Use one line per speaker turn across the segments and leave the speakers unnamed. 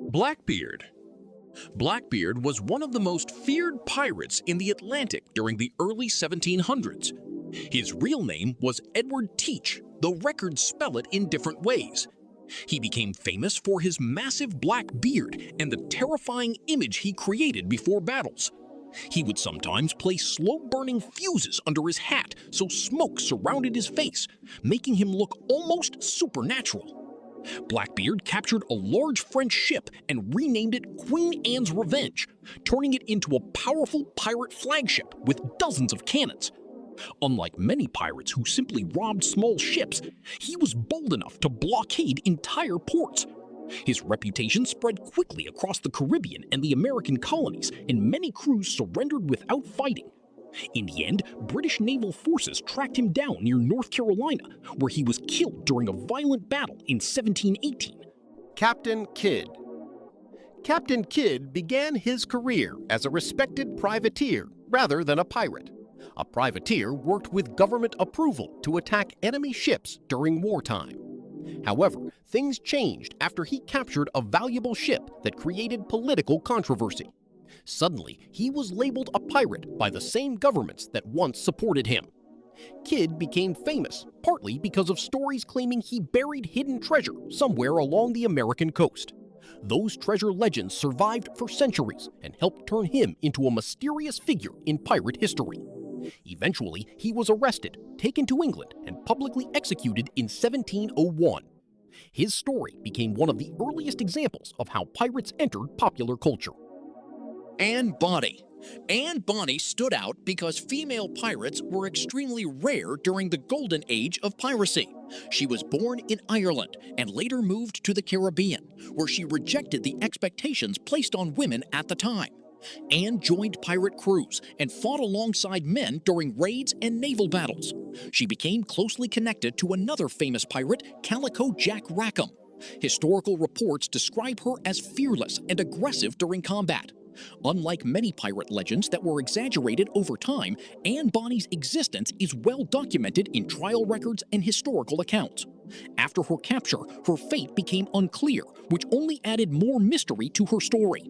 Blackbeard. Blackbeard was one of the most feared pirates in the Atlantic during the early 1700s. His real name was Edward Teach, though records spell it in different ways. He became famous for his massive black beard and the terrifying image he created before battles. He would sometimes place slow-burning fuses under his hat so smoke surrounded his face, making him look almost supernatural. Blackbeard captured a large French ship and renamed it Queen Anne's Revenge, turning it into a powerful pirate flagship with dozens of cannons. Unlike many pirates who simply robbed small ships, he was bold enough to blockade entire ports. His reputation spread quickly across the Caribbean and the American colonies, and many crews surrendered without fighting. In the end, British naval forces tracked him down near North Carolina, where he was killed during a violent battle in 1718.
Captain Kidd. Captain Kidd began his career as a respected privateer rather than a pirate. A privateer worked with government approval to attack enemy ships during wartime. However, things changed after he captured a valuable ship that created political controversy. Suddenly, he was labeled a pirate by the same governments that once supported him. Kidd became famous partly because of stories claiming he buried hidden treasure somewhere along the American coast. Those treasure legends survived for centuries and helped turn him into a mysterious figure in pirate history. Eventually, he was arrested, taken to England, and publicly executed in 1701. His story became one of the earliest examples of how pirates entered popular culture.
Anne Bonny. Anne Bonny stood out because female pirates were extremely rare during the golden age of piracy. She was born in Ireland and later moved to the Caribbean, where she rejected the expectations placed on women at the time. Anne joined pirate crews and fought alongside men during raids and naval battles. She became closely connected to another famous pirate, Calico Jack Rackham. Historical reports describe her as fearless and aggressive during combat. Unlike many pirate legends that were exaggerated over time, Anne Bonny's existence is well documented in trial records and historical accounts. After her capture, her fate became unclear, which only added more mystery to her story.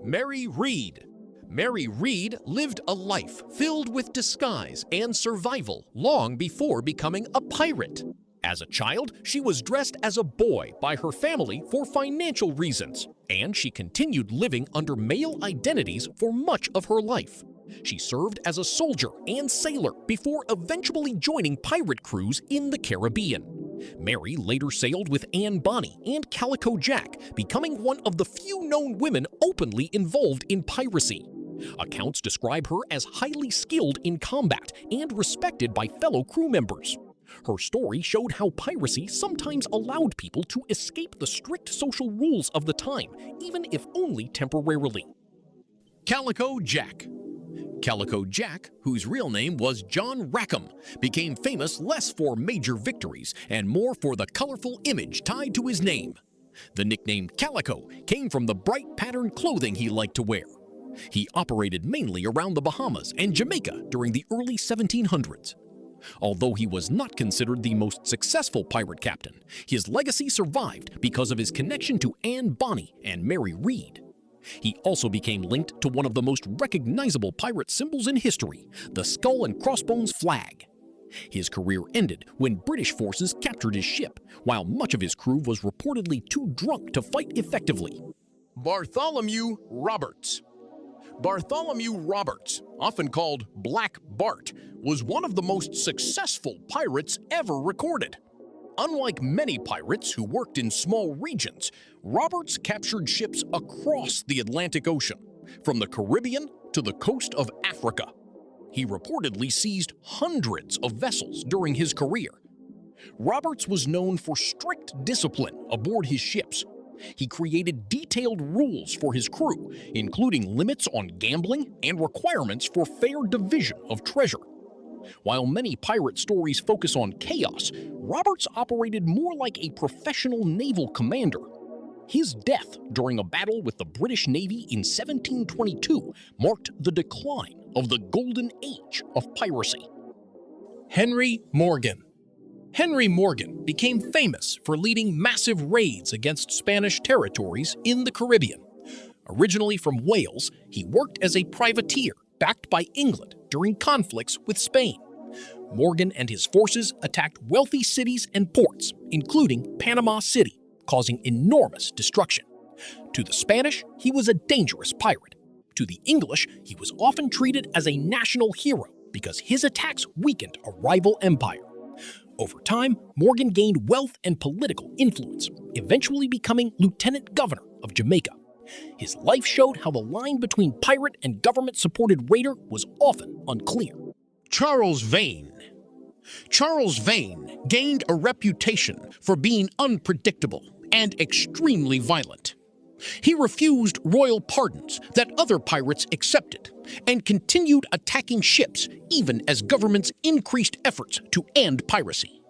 Mary Read. Mary Read lived a life filled with disguise and survival long before becoming a pirate. As a child, she was dressed as a boy by her family for financial reasons, and she continued living under male identities for much of her life. She served as a soldier and sailor before eventually joining pirate crews in the Caribbean. Mary later sailed with Anne Bonny and Calico Jack, becoming one of the few known women openly involved in piracy. Accounts describe her as highly skilled in combat and respected by fellow crew members. Her story showed how piracy sometimes allowed people to escape the strict social rules of the time, even if only temporarily.
Calico Jack. Calico Jack, whose real name was John Rackham, became famous less for major victories and more for the colorful image tied to his name. The nickname Calico came from the bright patterned clothing he liked to wear. He operated mainly around the Bahamas and Jamaica during the early 1700s. Although he was not considered the most successful pirate captain, his legacy survived because of his connection to Anne Bonny and Mary Read. He also became linked to one of the most recognizable pirate symbols in history, the skull and crossbones flag. His career ended when British forces captured his ship, while much of his crew was reportedly too drunk to fight effectively.
Bartholomew Roberts. Bartholomew Roberts, often called Black Bart, was one of the most successful pirates ever recorded. Unlike many pirates who worked in small regions, Roberts captured ships across the Atlantic Ocean, from the Caribbean to the coast of Africa. He reportedly seized hundreds of vessels during his career. Roberts was known for strict discipline aboard his ships. He created detailed rules for his crew, including limits on gambling and requirements for fair division of treasure. While many pirate stories focus on chaos, Roberts operated more like a professional naval commander. His death during a battle with the British Navy in 1722 marked the decline of the golden age of piracy.
Henry Morgan.
Henry Morgan became famous for leading massive raids against Spanish territories in the Caribbean. Originally from Wales, he worked as a privateer backed by England during conflicts with Spain. Morgan and his forces attacked wealthy cities and ports, including Panama City, causing enormous destruction. To the Spanish, he was a dangerous pirate. To the English, he was often treated as a national hero because his attacks weakened a rival empire. Over time, Morgan gained wealth and political influence, eventually becoming Lieutenant Governor of Jamaica. His life showed how the line between pirate and government-supported raider was often unclear.
Charles Vane. Charles Vane gained a reputation for being unpredictable and extremely violent. He refused royal pardons that other pirates accepted and continued attacking ships even as governments increased efforts to end piracy.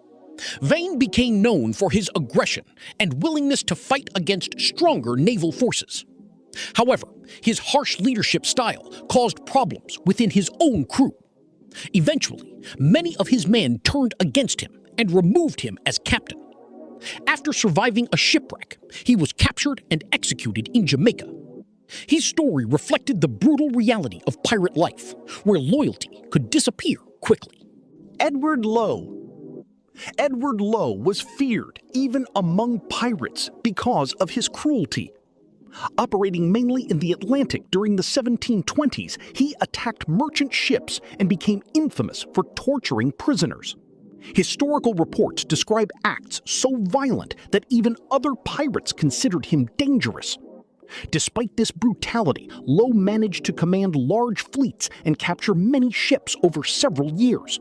Vane became known for his aggression and willingness to fight against stronger naval forces. However, his harsh leadership style caused problems within his own crew. Eventually, many of his men turned against him and removed him as captain. After surviving a shipwreck, he was captured and executed in Jamaica. His story reflected the brutal reality of pirate life, where loyalty could disappear quickly.
Edward Lowe. Edward Lowe was feared even among pirates because of his cruelty. Operating mainly in the Atlantic during the 1720s, he attacked merchant ships and became infamous for torturing prisoners. Historical reports describe acts so violent that even other pirates considered him dangerous. Despite this brutality, Lowe managed to command large fleets and capture many ships over several years.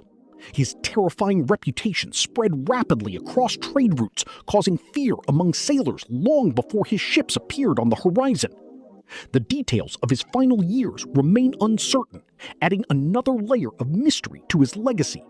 His terrifying reputation spread rapidly across trade routes, causing fear among sailors long before his ships appeared on the horizon. The details of his final years remain uncertain, adding another layer of mystery to his legacy.